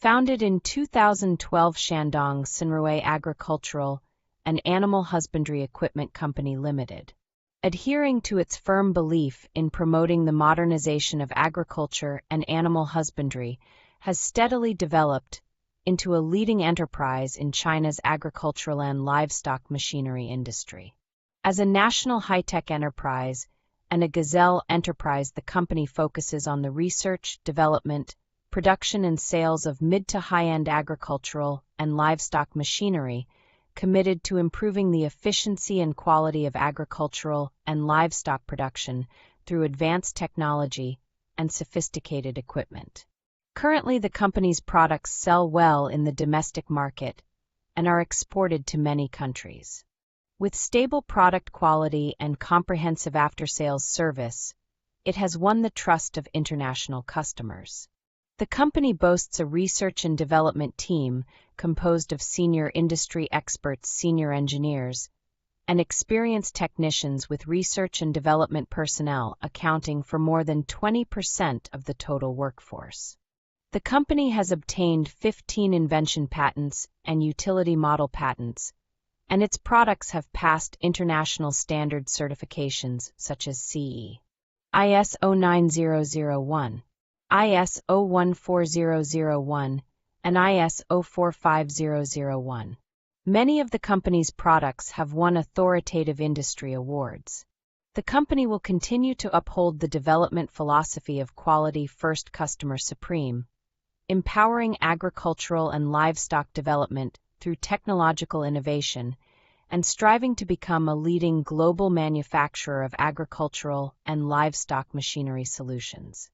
Founded in 2012, Shandong Sinrui Agricultural and Animal Husbandry Equipment Company Limited, adhering to its firm belief in promoting the modernization of agriculture and animal husbandry, has steadily developed into a leading enterprise in China's agricultural and livestock machinery industry. As a national high-tech enterprise and a gazelle enterprise, the company focuses on the research, development, production and sales of mid to high-end agricultural and livestock machinery, committed to improving the efficiency and quality of agricultural and livestock production through advanced technology and sophisticated equipment. Currently, the company's products sell well in the domestic market and are exported to many countries. With stable product quality and comprehensive after-sales service, it has won the trust of international customers. The company boasts a research and development team composed of senior industry experts, senior engineers, and experienced technicians, with research and development personnel accounting for more than 20% of the total workforce. The company has obtained 15 invention patents and utility model patents, and its products have passed international standard certifications such as CE, ISO 9001, ISO 14001, and ISO 45001. Many of the company's products have won authoritative industry awards. The company will continue to uphold the development philosophy of quality first, customer supreme, empowering agricultural and livestock development through technological innovation, and striving to become a leading global manufacturer of agricultural and livestock machinery solutions.